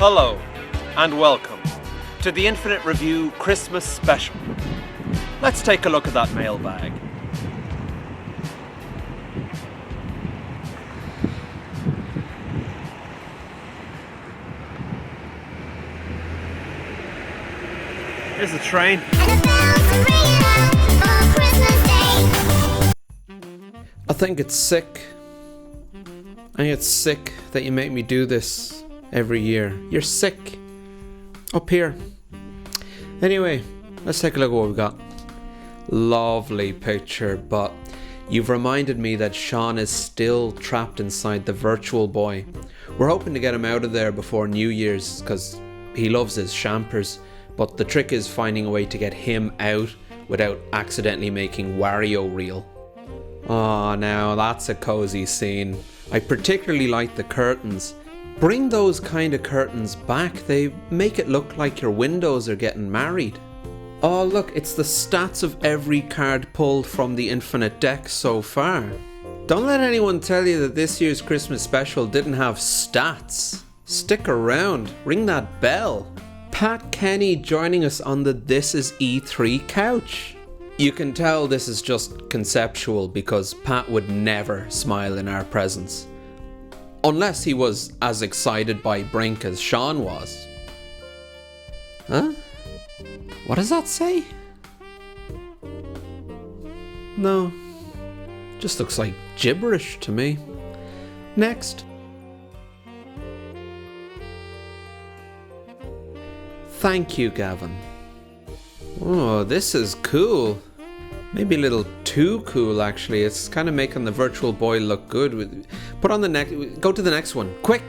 Hello, and welcome to the Infinite Review Christmas Special. Let's take a look at that mailbag. Here's the train. I think it's sick. I think it's sick that you make me do this every year. You're sick. Up here. Anyway, let's take a look at what we've got. Lovely picture, but you've reminded me that Sean is still trapped inside the Virtual Boy. We're hoping to get him out of there before New Year's because he loves his champers, but the trick is finding a way to get him out without accidentally making Wario real. Oh, now that's a cozy scene. I particularly like the curtains. Bring those kind of curtains back. They make it look like your windows are getting married. Oh look, it's the stats of every card pulled from the Infinite deck so far. Don't let anyone tell you that this year's Christmas special didn't have stats. Stick around, ring that bell. Pat Kenny joining us on the This Is E3 couch. You can tell this is just conceptual because Pat would never smile in our presence. Unless he was as excited by Brink as Sean was. Huh? What does that say? No. Just looks like gibberish to me. Next. Thank you, Gavin. Oh, this is cool. Maybe a little too cool, actually. It's kind of making the Virtual Boy look good. Put on the next. Go to the next one, quick.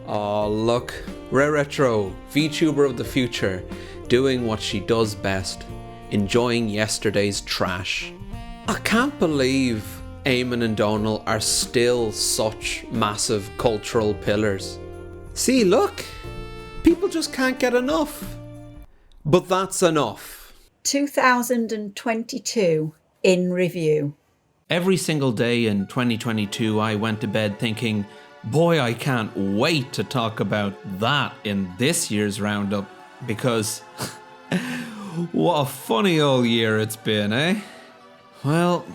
Oh, look, Rare Retro, VTuber of the future, doing what she does best, enjoying yesterday's trash. I can't believe Eamon and Donal are still such massive cultural pillars. See, look, people just can't get enough. But that's enough. 2022 in review. Every single day in 2022, I went to bed thinking, boy, I can't wait to talk about that in this year's roundup, because what a funny old year it's been, eh? Well,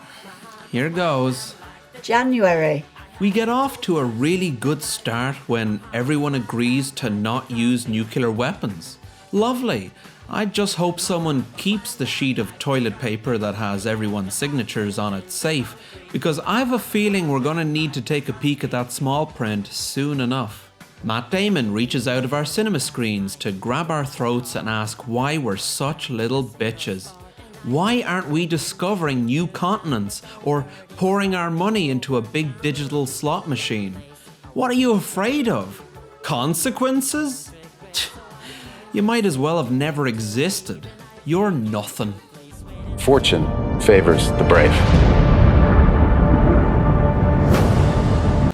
here goes. January. We get off to a really good start when everyone agrees to not use nuclear weapons. Lovely. I just hope someone keeps the sheet of toilet paper that has everyone's signatures on it safe, because I have a feeling we're going to need to take a peek at that small print soon enough. Matt Damon reaches out of our cinema screens to grab our throats and ask why we're such little bitches. Why aren't we discovering new continents or pouring our money into a big digital slot machine? What are you afraid of? Consequences? You might as well have never existed. You're nothing. Fortune favors the brave.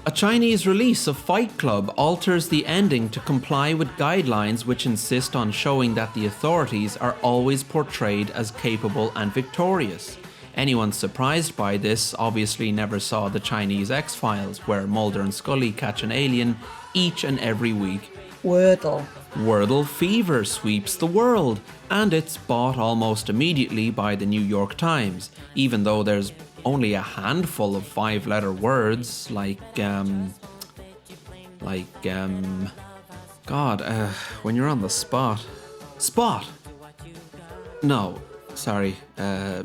A Chinese release of Fight Club alters the ending to comply with guidelines which insist on showing that the authorities are always portrayed as capable and victorious. Anyone surprised by this obviously never saw the Chinese X-Files, where Mulder and Scully catch an alien each and every week. Wordle. Wordle fever sweeps the world, and it's bought almost immediately by the New York Times, even though there's only a handful of 5-letter words when you're on the spot. Spot! No, sorry. Oh,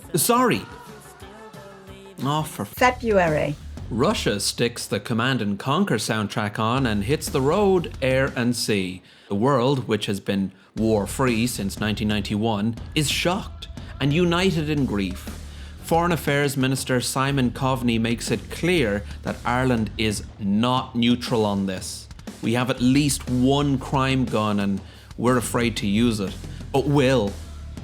for February. Russia sticks the Command and Conquer soundtrack on and hits the road, air and sea. The world, which has been war-free since 1991, is shocked and united in grief. Foreign Affairs Minister Simon Coveney makes it clear that Ireland is not neutral on this. We have at least one crime gun and we're afraid to use it, but will,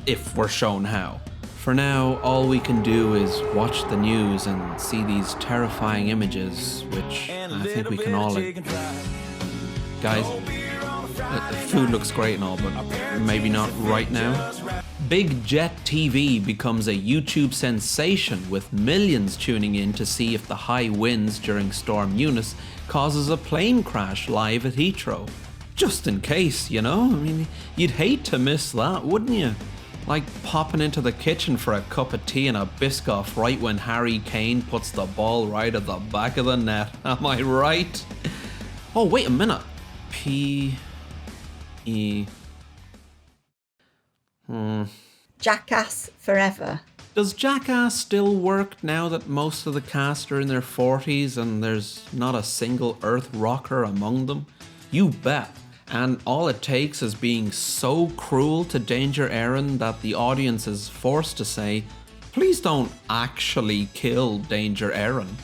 if we're shown how. For now, all we can do is watch the news and see these terrifying images, which I think we can all... Guys, the food looks great and all, but maybe not right now. Big Jet TV becomes a YouTube sensation, with millions tuning in to see if the high winds during Storm Eunice causes a plane crash live at Heathrow. just in case, you know? I mean, you'd hate to miss that, wouldn't you? Like popping into the kitchen for a cup of tea and a Biscoff right when Harry Kane puts the ball right at the back of the net. Am I right? Oh, wait a minute. P-E... Jackass forever. Does Jackass still work now that most of the cast are in their 40s and there's not a single earth rocker among them? You bet. And all it takes is being so cruel to Danger Erin that the audience is forced to say, please don't actually kill Danger Erin.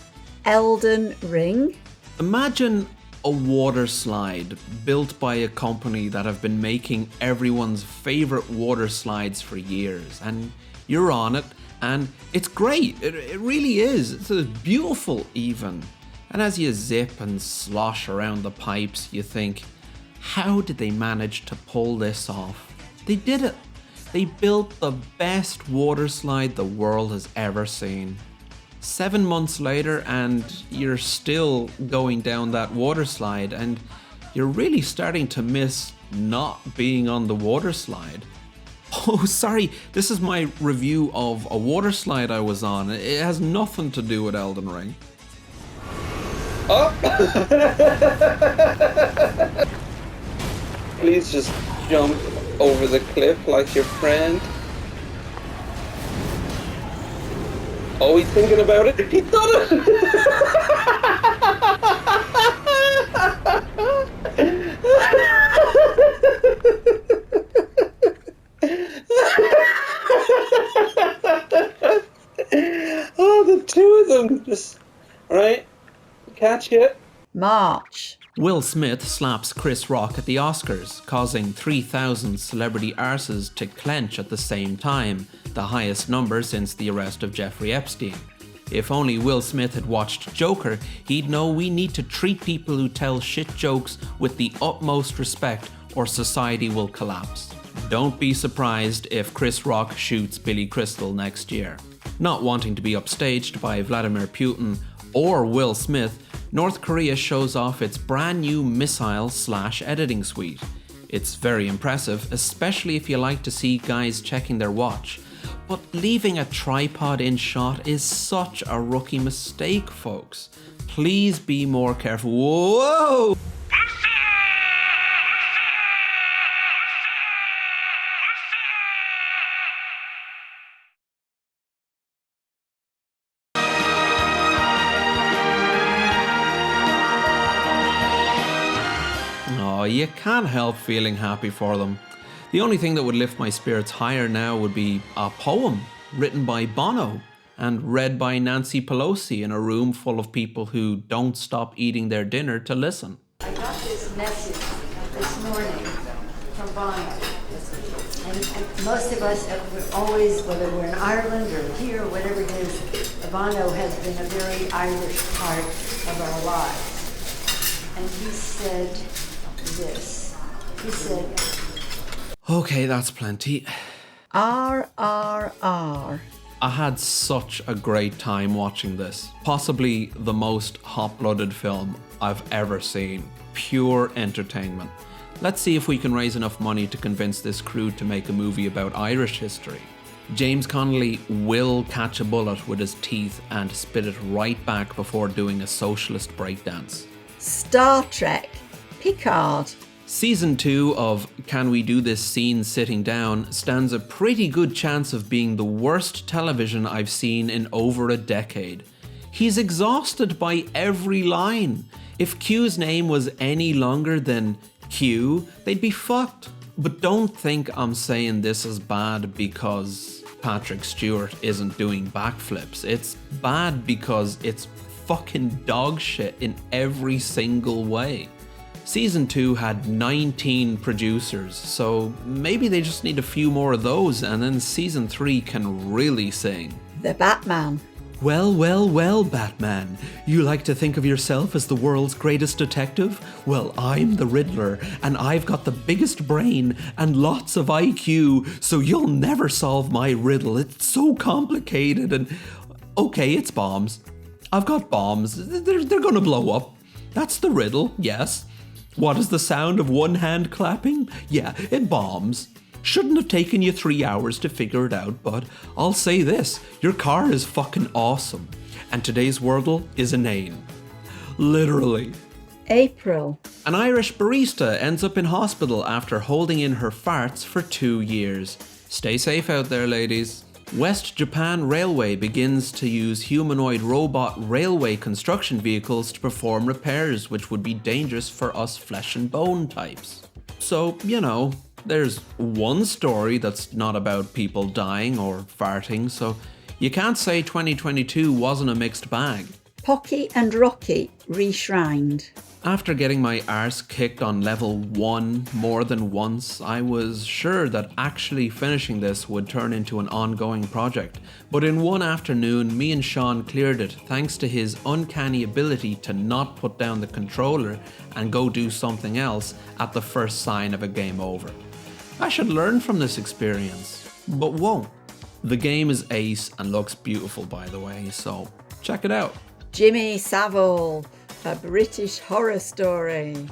Elden Ring. Imagine a water slide built by a company that have been making everyone's favourite water slides for years, and you're on it, and it's great. It really is. It's beautiful even. And as you zip and slosh around the pipes, you think, how did they manage to pull this off? They did it. They built the best water slide the world has ever seen. 7 months later, and you're still going down that water slide, and you're really starting to miss not being on the water slide. Oh, sorry, this is my review of a water slide I was on. It has nothing to do with Elden Ring. Oh! Please just jump over the cliff like your friend. Oh, he's thinking about it. He's done it! Oh, the two of them just, right? Catch it. March. Will Smith slaps Chris Rock at the Oscars, causing 3,000 celebrity arses to clench at the same time, the highest number since the arrest of Jeffrey Epstein. If only Will Smith had watched Joker, he'd know we need to treat people who tell shit jokes with the utmost respect or society will collapse. Don't be surprised if Chris Rock shoots Billy Crystal next year. Not wanting to be upstaged by Vladimir Putin or Will Smith, North Korea shows off its brand new missile/editing suite. It's very impressive, especially if you like to see guys checking their watch. But leaving a tripod in shot is such a rookie mistake, folks. Please be more careful. Whoa! Oh, you can't help feeling happy for them. The only thing that would lift my spirits higher now would be a poem written by Bono and read by Nancy Pelosi in a room full of people who don't stop eating their dinner to listen. I got this message this morning from Bono. And most of us have always, whether we're in Ireland or here or whatever it is, Bono has been a very Irish part of our lives. And he said this. He said, Okay, that's plenty. RRR. I had such a great time watching this. Possibly the most hot-blooded film I've ever seen. Pure entertainment. Let's see if we can raise enough money to convince this crew to make a movie about Irish history. James Connolly will catch a bullet with his teeth and spit it right back before doing a socialist breakdance. Star Trek. Picard. Season 2 of Can We Do This Scene Sitting Down stands a pretty good chance of being the worst television I've seen in over a decade. He's exhausted by every line. If Q's name was any longer than Q, they'd be fucked. But don't think I'm saying this is bad because Patrick Stewart isn't doing backflips. It's bad because it's fucking dog shit in every single way. Season 2 had 19 producers, so maybe they just need a few more of those and then Season 3 can really sing. The Batman. Well, well, well, Batman. You like to think of yourself as the world's greatest detective? Well, I'm the Riddler, and I've got the biggest brain and lots of IQ, so you'll never solve my riddle. It's so complicated and... Okay, it's bombs. I've got bombs. They're gonna blow up. That's the riddle, yes. What is the sound of one hand clapping? Yeah, it bombs. Shouldn't have taken you 3 hours to figure it out, but I'll say this, your car is fucking awesome. And today's Wordle is a name. Literally. April. An Irish barista ends up in hospital after holding in her farts for 2 years. Stay safe out there, ladies. West Japan Railway begins to use humanoid robot railway construction vehicles to perform repairs, which would be dangerous for us flesh and bone types. So, you know, there's one story that's not about people dying or farting, so you can't say 2022 wasn't a mixed bag. Pocky and Rocky reshrined. After getting my arse kicked on level 1 more than once, I was sure that actually finishing this would turn into an ongoing project. But in one afternoon, me and Sean cleared it thanks to his uncanny ability to not put down the controller and go do something else at the first sign of a game over. I should learn from this experience, but won't. The game is ace and looks beautiful, by the way, so check it out. Jimmy Savile, a British horror story.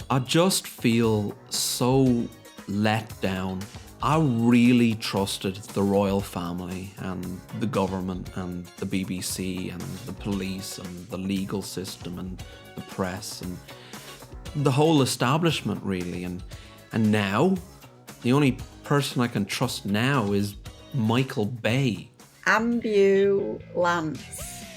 I just feel so let down. I really trusted the royal family and the government and the BBC and the police and the legal system and the press and the whole establishment, really. And now, the only person I can trust now is Michael Bay. Ambulance.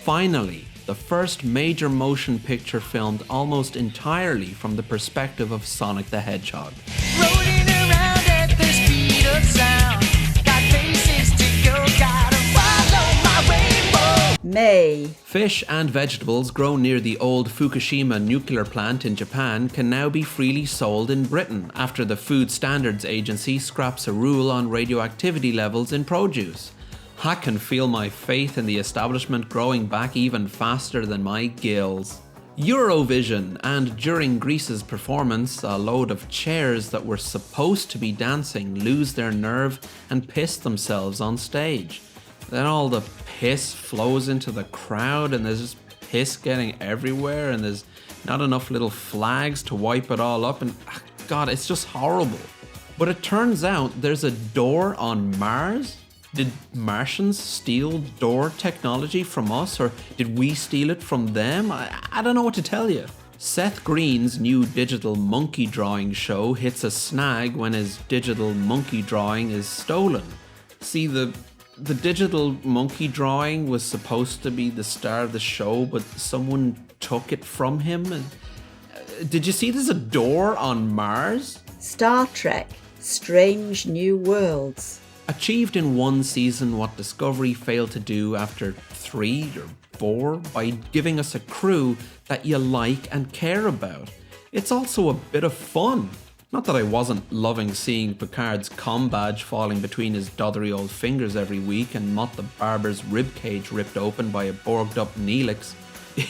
Finally, the first major motion picture filmed almost entirely from the perspective of Sonic the Hedgehog. Rolling around at the speed of sound. Got places to go, gotta follow my rainbow. May. Fish and vegetables grown near the old Fukushima nuclear plant in Japan can now be freely sold in Britain after the Food Standards Agency scraps a rule on radioactivity levels in produce. I can feel my faith in the establishment growing back even faster than my gills. Eurovision, and during Greece's performance, a load of chairs that were supposed to be dancing lose their nerve and piss themselves on stage. Then all the piss flows into the crowd and there's just piss getting everywhere and there's not enough little flags to wipe it all up and God, it's just horrible. But it turns out there's a door on Mars. Did Martians steal door technology from us, or did we steal it from them? I don't know what to tell you. Seth Green's new digital monkey drawing show hits a snag when his digital monkey drawing is stolen. See, the digital monkey drawing was supposed to be the star of the show, but someone took it from him. Did you see there's a door on Mars? Star Trek, Strange New Worlds. Achieved in one season what Discovery failed to do after 3 or 4 by giving us a crew that you like and care about. It's also a bit of fun. Not that I wasn't loving seeing Picard's comm badge falling between his dothery old fingers every week and Mott the Barber's ribcage ripped open by a borged up Neelix.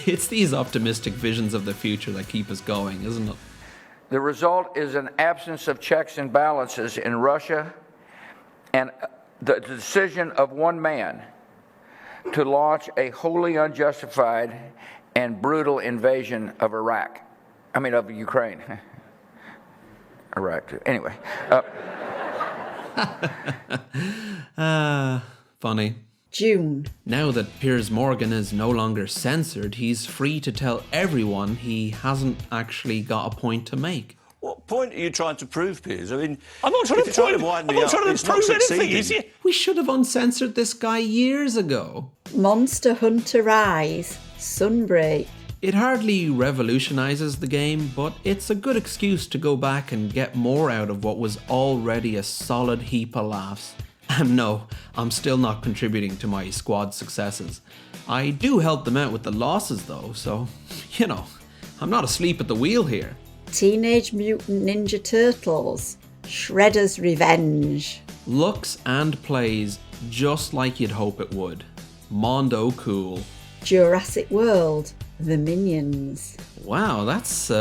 It's these optimistic visions of the future that keep us going, isn't it? The result is an absence of checks and balances in Russia, and the decision of one man to launch a wholly unjustified and brutal invasion of of Ukraine. Iraq, too. Anyway. Funny. June. Now that Piers Morgan is no longer censored, he's free to tell everyone he hasn't actually got a point to make. What point are you trying to prove, Piers? I mean, I'm not trying to prove anything, is he? We should have uncensored this guy years ago. Monster Hunter Rise, Sunbreak. It hardly revolutionises the game, but it's a good excuse to go back and get more out of what was already a solid heap of laughs. And no, I'm still not contributing to my squad's successes. I do help them out with the losses though, so, you know, I'm not asleep at the wheel here. Teenage Mutant Ninja Turtles, Shredder's Revenge. Looks and plays just like you'd hope it would. Mondo cool. Jurassic World, The Minions. Wow, that's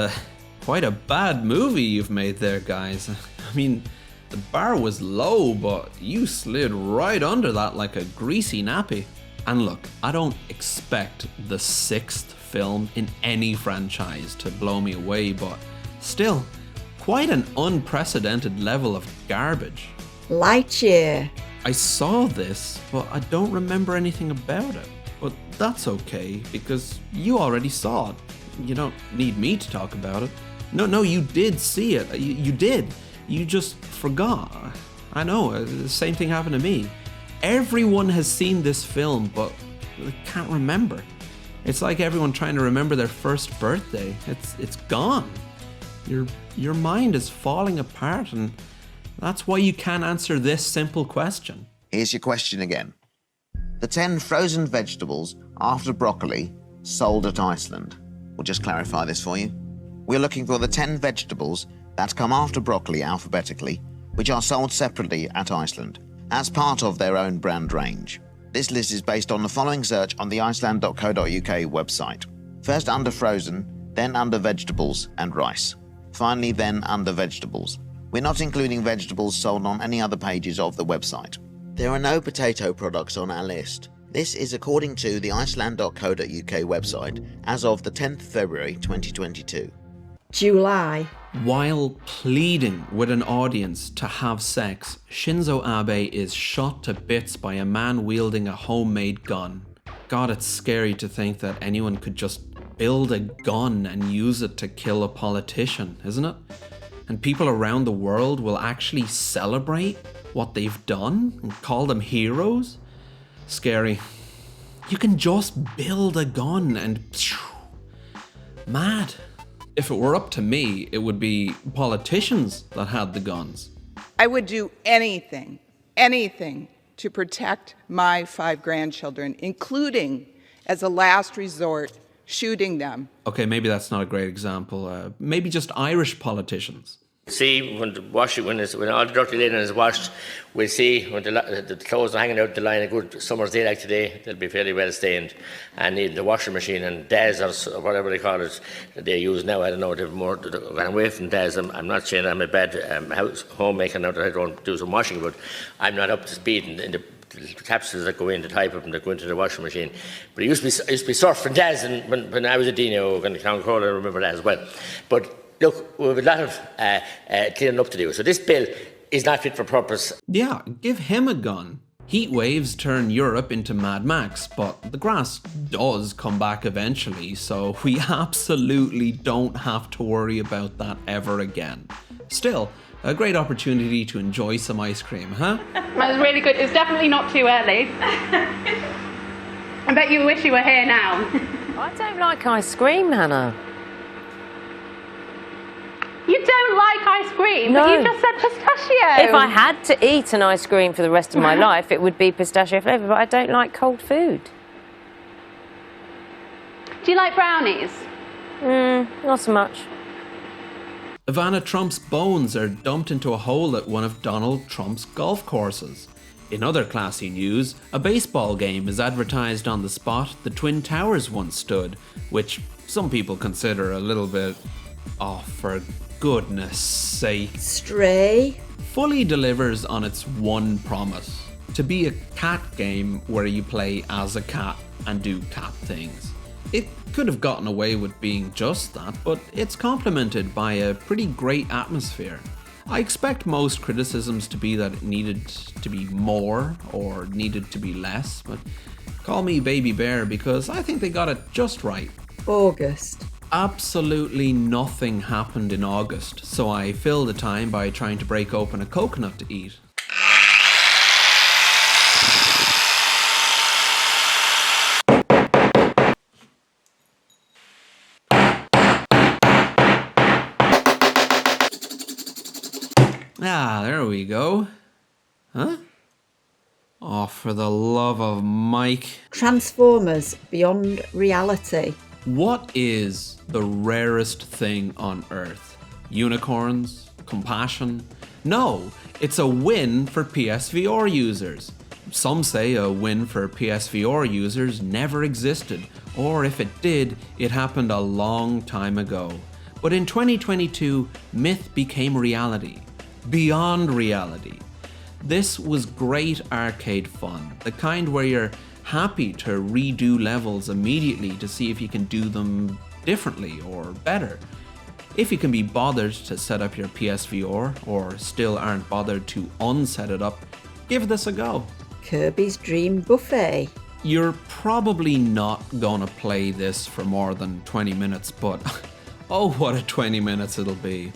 quite a bad movie you've made there, guys. I mean, the bar was low, but you slid right under that like a greasy nappy. And look, I don't expect the 6th film in any franchise to blow me away, but Still, quite an unprecedented level of garbage. Lightyear. I saw this, but I don't remember anything about it. But that's okay, because you already saw it. You don't need me to talk about it. No, you did see it. You did. You just forgot. I know, the same thing happened to me. Everyone has seen this film, but they can't remember. It's like everyone trying to remember their first birthday. It's gone. Your mind is falling apart, and that's why you can't answer this simple question. Here's your question again. The 10 frozen vegetables after broccoli sold at Iceland. We'll just clarify this for you. We're looking for the 10 vegetables that come after broccoli alphabetically, which are sold separately at Iceland, as part of their own brand range. This list is based on the following search on the iceland.co.uk website. First under frozen, then under vegetables and rice. Finally then under vegetables. We're not including vegetables sold on any other pages of the website. There are no potato products on our list. This is according to the iceland.co.uk website as of the 10th February 2022. July. While pleading with an audience to have sex, Shinzo Abe is shot to bits by a man wielding a homemade gun. God, it's scary to think that anyone could just build a gun and use it to kill a politician, isn't it? And people around the world will actually celebrate what they've done and call them heroes? Scary. You can just build a gun and... Mad. If it were up to me, it would be politicians that had the guns. I would do anything to protect my 5 grandchildren, including, as a last resort, shooting them. Okay, maybe that's not a great example. Maybe just Irish politicians. See, when all the dirty linen is washed, we'll see when the clothes are hanging out the line a good summer's day like today, they'll be fairly well stained. And the washing machine and Daz or whatever they call it, that they use now, I don't know, they've more gone away from Daz. I'm not saying I'm a bad homemaker now that I don't do some washing, but I'm not up to speed in the capsules that go in, the type of them that go into the washing machine. But it used to be surf and Daz, and when I was a Dino in Clown Crawler, I remember that as well. But look, we have a lot of cleaning up to do. So this bill is not fit for purpose. Yeah, give him a gun. Heat waves turn Europe into Mad Max, but the grass does come back eventually, so we absolutely don't have to worry about that ever again. Still, a great opportunity to enjoy some ice cream, huh? That was really good. It's definitely not too early. I bet you wish you were here now. I don't like ice cream, Hannah. You don't like ice cream, No. but you just said pistachio. If I had to eat an ice cream for the rest of my life, it would be pistachio flavour, but I don't like cold food. Do you like brownies? Not so much. Ivana Trump's bones are dumped into a hole at one of Donald Trump's golf courses. In other classy news, a baseball game is advertised on the spot the Twin Towers once stood, which some people consider a little bit... Oh, for goodness sake. Stray. Fully delivers on its one promise, to be a cat game where you play as a cat and do cat things. It could have gotten away with being just that, but it's complemented by a pretty great atmosphere. I expect most criticisms to be that it needed to be more or needed to be less, but call me Baby Bear because I think they got it just right. August. Absolutely nothing happened in August, so I filled the time by trying to break open a coconut to eat. Ah, there we go. Huh? Oh, for the love of Mike. Transformers Beyond Reality. What is the rarest thing on Earth? Unicorns? Compassion? No, it's a win for PSVR users. Some say a win for PSVR users never existed, or if it did, it happened a long time ago. But in 2022, myth became reality. Beyond reality. This was great arcade fun, the kind where you're happy to redo levels immediately to see if you can do them differently or better. If you can be bothered to set up your PSVR or still aren't bothered to unset it up, give this a go. Kirby's Dream Buffet. You're probably not gonna play this for more than 20 minutes, but oh, what a 20 minutes it'll be.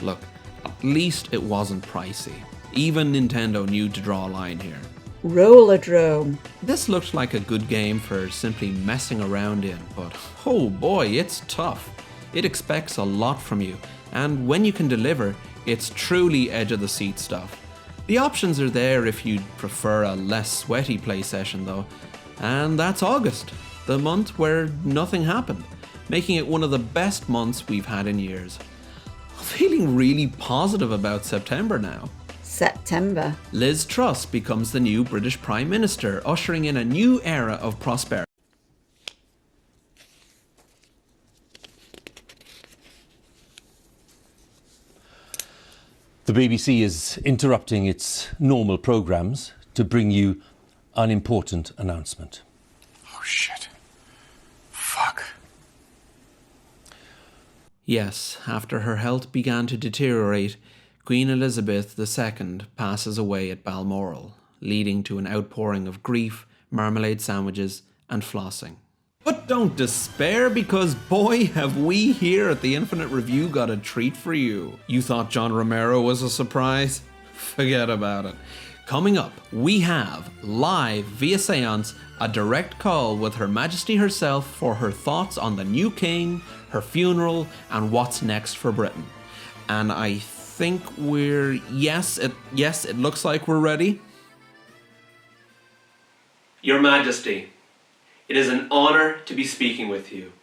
Look, at least it wasn't pricey. Even Nintendo knew to draw a line here. Rollerdrome. This looked like a good game for simply messing around in, but oh boy, it's tough. It expects a lot from you, and when you can deliver, it's truly edge-of-the-seat stuff. The options are there if you'd prefer a less sweaty play session though, and that's August, the month where nothing happened, making it one of the best months we've had in years. I'm feeling really positive about September now. September. Liz Truss becomes the new British Prime Minister, ushering in a new era of prosperity. The BBC is interrupting its normal programmes to bring you an important announcement. Oh shit. Fuck. Yes, after her health began to deteriorate, Queen Elizabeth II passes away at Balmoral, leading to an outpouring of grief, marmalade sandwiches, and flossing. But don't despair, because boy, have we here at the Infinite Review got a treat for you. You thought John Romero was a surprise? Forget about it. Coming up, we have, live via seance, a direct call with Her Majesty herself for her thoughts on the new king, her funeral, and what's next for Britain. And I think we're... Yes, it looks like we're ready. Your Majesty, it is an honour to be speaking with you.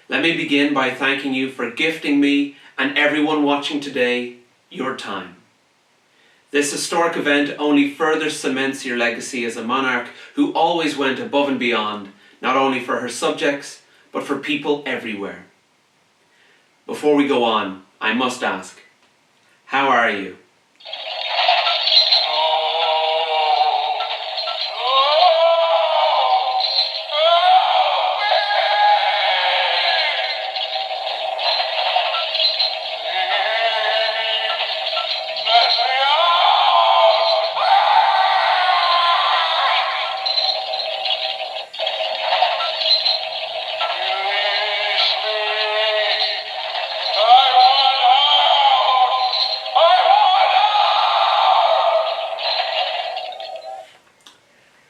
Let me begin by thanking you for gifting me and everyone watching today your time. This historic event only further cements your legacy as a monarch who always went above and beyond, not only for her subjects, but for people everywhere. Before we go on, I must ask, how are you?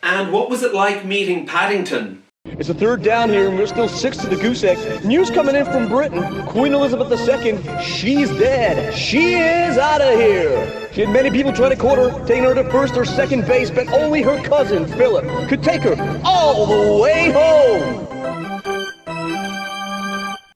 And what was it like meeting Paddington? It's a third down here, and we're still 6 to the goose egg. News coming in from Britain. Queen Elizabeth II, she's dead. She is out of here. She had many people trying to court her, taking her to first or second base, but only her cousin, Philip, could take her all the way home.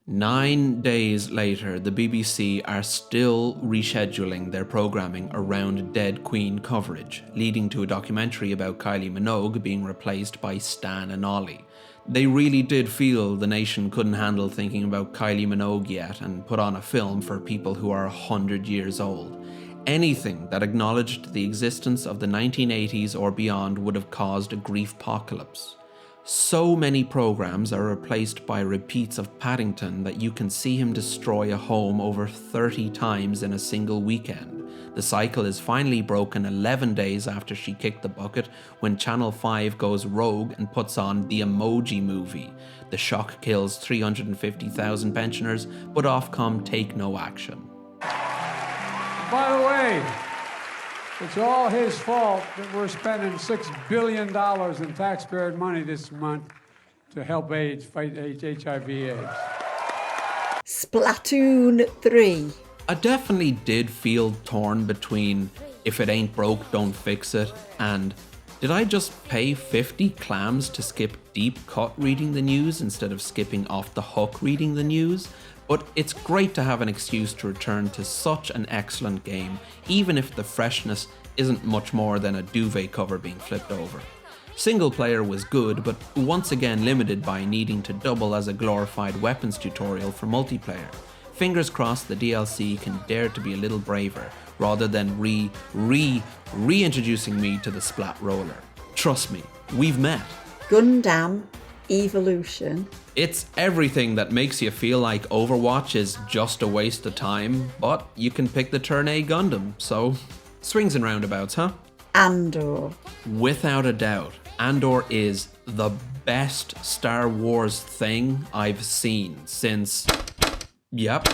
9 days later, the BBC are still rescheduling their programming around dead Queen coverage, leading to a documentary about Kylie Minogue being replaced by Stan and Ollie. They really did feel the nation couldn't handle thinking about Kylie Minogue yet and put on a film for people who are 100 years old. Anything that acknowledged the existence of the 1980s or beyond would have caused a grief-pocalypse. So many programs are replaced by repeats of Paddington that you can see him destroy a home over 30 times in a single weekend. The cycle is finally broken 11 days after she kicked the bucket when Channel 5 goes rogue and puts on The Emoji Movie. The shock kills 350,000 pensioners, but Ofcom take no action. By the way, it's all his fault that we're spending $6 billion in taxpayer money this month to help AIDS fight HIV/AIDS. Splatoon 3. I definitely did feel torn between if it ain't broke, don't fix it, and did I just pay 50 clams to skip deep cut reading the news instead of skipping off the hook reading the news? But it's great to have an excuse to return to such an excellent game, even if the freshness isn't much more than a duvet cover being flipped over. Single player was good, but once again limited by needing to double as a glorified weapons tutorial for multiplayer. Fingers crossed the DLC can dare to be a little braver, rather than reintroducing me to the Splat Roller. Trust me, we've met. Gundam Evolution. It's everything that makes you feel like Overwatch is just a waste of time, but you can pick the turn A Gundam, so swings and roundabouts, huh? Andor. Without a doubt, Andor is the best Star Wars thing I've seen since... Yep.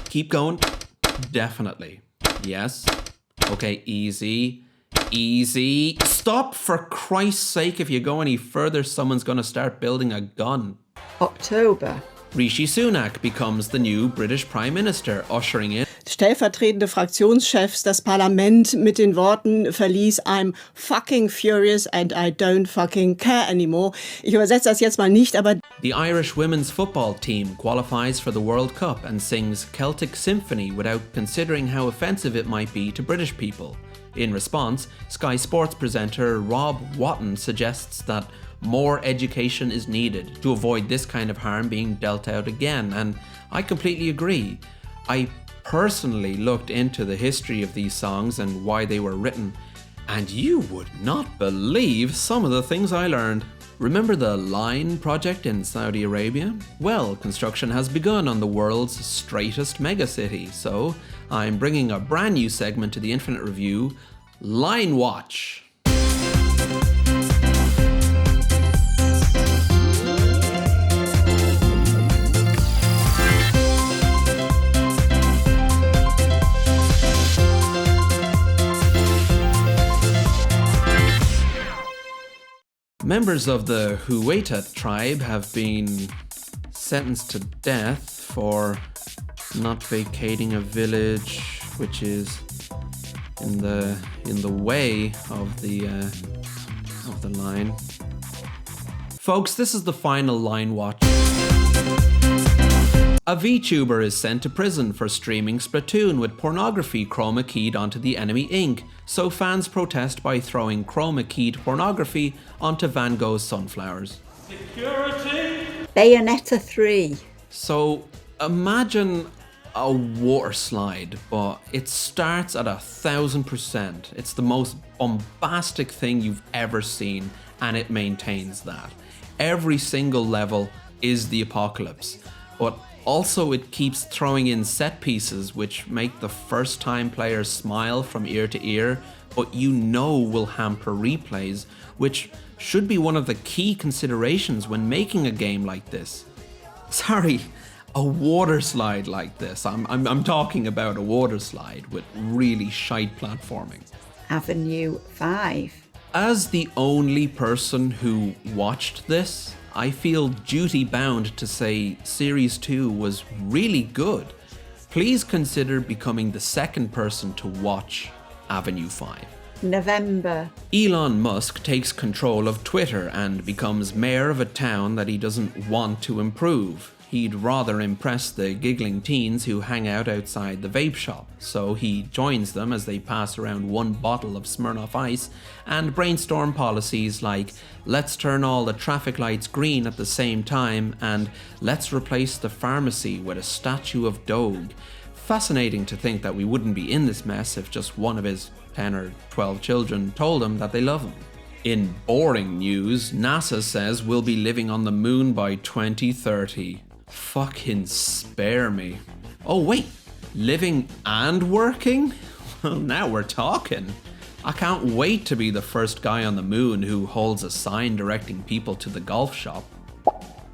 Keep going. Definitely. Yes. Okay, easy. Easy. Stop, for Christ's sake. If you go any further, someone's gonna start building a gun. October. Rishi Sunak becomes the new British Prime Minister, ushering in Stellvertretende Fraktionschefs das Parlament mit den Worten verließ I'm fucking furious and I don't fucking care anymore. Ich übersetze das jetzt mal nicht, aber the Irish women's football team qualifies for the World Cup and sings Celtic Symphony without considering how offensive it might be to British people. In response, Sky Sports presenter Rob Watton suggests that more education is needed to avoid this kind of harm being dealt out again, and I completely agree. I personally looked into the history of these songs and why they were written, and you would not believe some of the things I learned. Remember the Line project in Saudi Arabia? Well, construction has begun on the world's straightest megacity, so I'm bringing a brand new segment to the Infinite Review, Line Watch. Members of the Huweta tribe have been sentenced to death for not vacating a village which is in the way of the line. Folks, this is the final Line Watch. A VTuber is sent to prison for streaming Splatoon with pornography chroma keyed onto the enemy ink, so fans protest by throwing chroma keyed pornography onto Van Gogh's sunflowers. Security! Bayonetta 3. So imagine a water slide, but it starts at 1,000%. It's the most bombastic thing you've ever seen, and it maintains that. Every single level is the apocalypse, but also it keeps throwing in set pieces which make the first time players smile from ear to ear, but you know will hamper replays, which should be one of the key considerations when making a game like this. Sorry, a water slide like this. I'm talking about a water slide with really shite platforming. Avenue 5. As the only person who watched this, I feel duty bound to say Series 2 was really good. Please consider becoming the second person to watch Avenue 5. November. Elon Musk takes control of Twitter and becomes mayor of a town that he doesn't want to improve. He'd rather impress the giggling teens who hang out outside the vape shop, so he joins them as they pass around one bottle of Smirnoff Ice and brainstorm policies like let's turn all the traffic lights green at the same time and let's replace the pharmacy with a statue of Doge. Fascinating to think that we wouldn't be in this mess if just one of his 10 or 12 children told him that they love him. In boring news, NASA says we'll be living on the moon by 2030. Fucking spare me. Oh wait, living and working? Well, now we're talking. I can't wait to be the first guy on the moon who holds a sign directing people to the golf shop.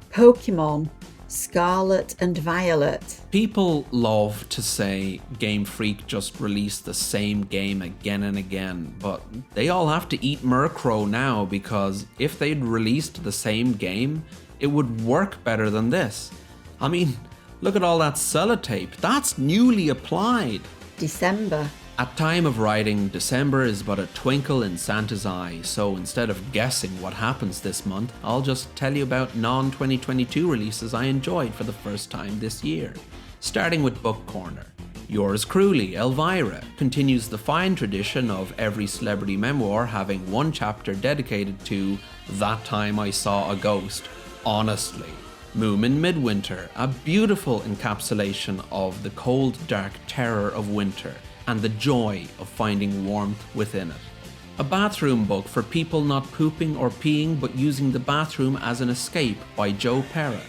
Pokemon Scarlet and Violet. People love to say Game Freak just released the same game again and again, but they all have to eat Murkrow now because if they'd released the same game, it would work better than this. I mean, look at all that sellotape. That's newly applied. December. At time of writing, December is but a twinkle in Santa's eye, so instead of guessing what happens this month, I'll just tell you about non-2022 releases I enjoyed for the first time this year. Starting with Book Corner. Yours Cruelly, Elvira, continues the fine tradition of every celebrity memoir having one chapter dedicated to that time I saw a ghost. Honestly. Moomin Midwinter, a beautiful encapsulation of the cold, dark terror of winter and the joy of finding warmth within it. A bathroom book for people not pooping or peeing but using the bathroom as an escape by Joe Pera.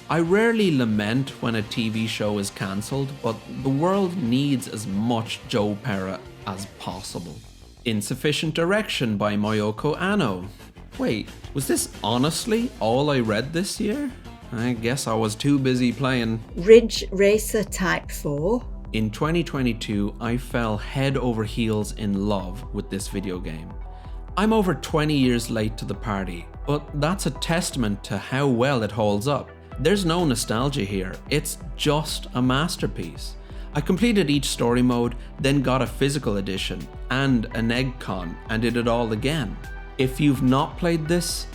I rarely lament when a TV show is cancelled, but the world needs as much Joe Pera as possible. Insufficient Direction by Mayoko Anno. Wait, was this honestly all I read this year? I guess I was too busy playing Ridge Racer Type 4. In 2022, I fell head over heels in love with this video game. I'm over 20 years late to the party, but that's a testament to how well it holds up. There's no nostalgia here, it's just a masterpiece. I completed each story mode, then got a physical edition and an egg con and did it all again. If you've not played this,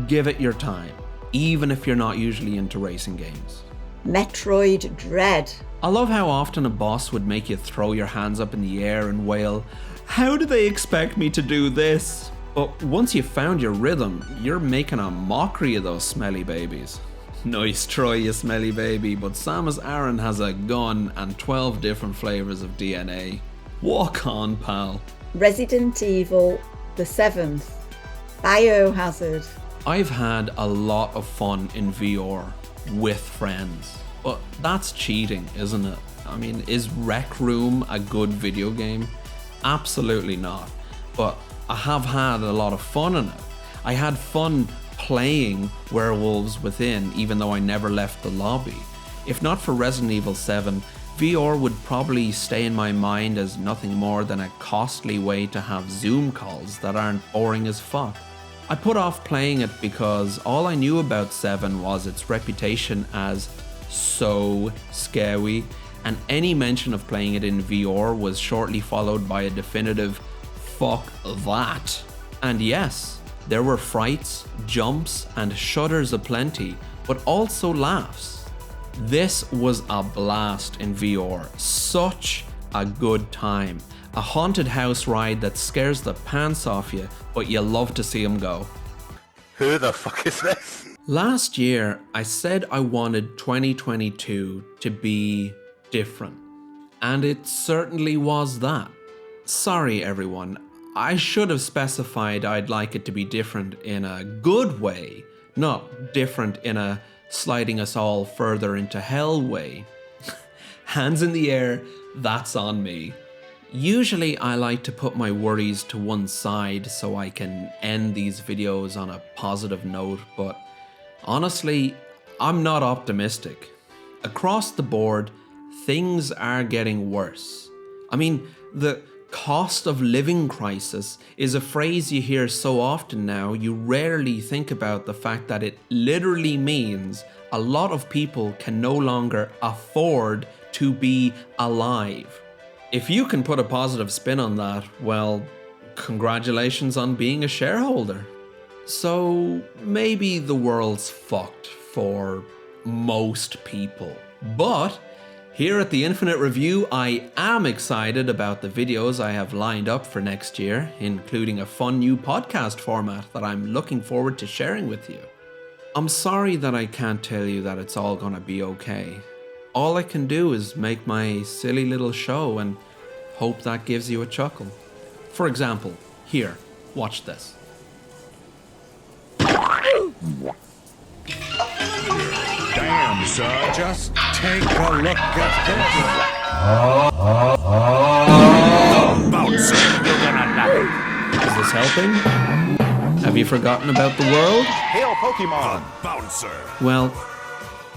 give it your time, even if you're not usually into racing games. Metroid Dread. I love how often a boss would make you throw your hands up in the air and wail, "How do they expect me to do this?" But once you've found your rhythm, you're making a mockery of those smelly babies. Nice try, you smelly baby, but Samus Aran has a gun and 12 different flavours of DNA. Walk on, pal. Resident Evil the 7th. Biohazard. I've had a lot of fun in VR with friends, but that's cheating, isn't it? I mean, is Rec Room a good video game? Absolutely not, but I have had a lot of fun in it. I had fun playing Werewolves Within, even though I never left the lobby. If not for Resident Evil 7, VR would probably stay in my mind as nothing more than a costly way to have Zoom calls that aren't boring as fuck. I put off playing it because all I knew about 7 was its reputation as so scary, and any mention of playing it in VR was shortly followed by a definitive fuck that. And yes, there were frights, jumps, and shudders aplenty, but also laughs. This was a blast in VR, such a good time. A haunted house ride that scares the pants off you, but you love to see them go. Who the fuck is this? Last year, I said I wanted 2022 to be different, and it certainly was that. Sorry everyone, I should have specified I'd like it to be different in a good way, not different in a sliding us all further into hell way. Hands in the air, that's on me. Usually I like to put my worries to one side so I can end these videos on a positive note, but honestly, I'm not optimistic. Across the board, things are getting worse. I mean, the cost of living crisis is a phrase you hear so often now, you rarely think about the fact that it literally means a lot of people can no longer afford to be alive. If you can put a positive spin on that, well, congratulations on being a shareholder. So maybe the world's fucked for most people. But here at the Infinite Review, I am excited about the videos I have lined up for next year, including a fun new podcast format that I'm looking forward to sharing with you. I'm sorry that I can't tell you that it's all gonna be okay. All I can do is make my silly little show and hope that gives you a chuckle. For example, here, watch this. Damn, son. Just take a look at this. Bouncer, you're gonna love it. Is this helping? Have you forgotten about the world? Hail Pokemon. Bouncer. Well,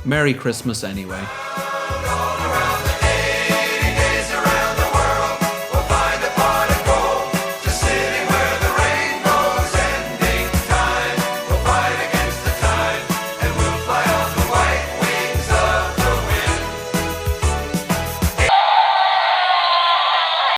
Merry Christmas anyway.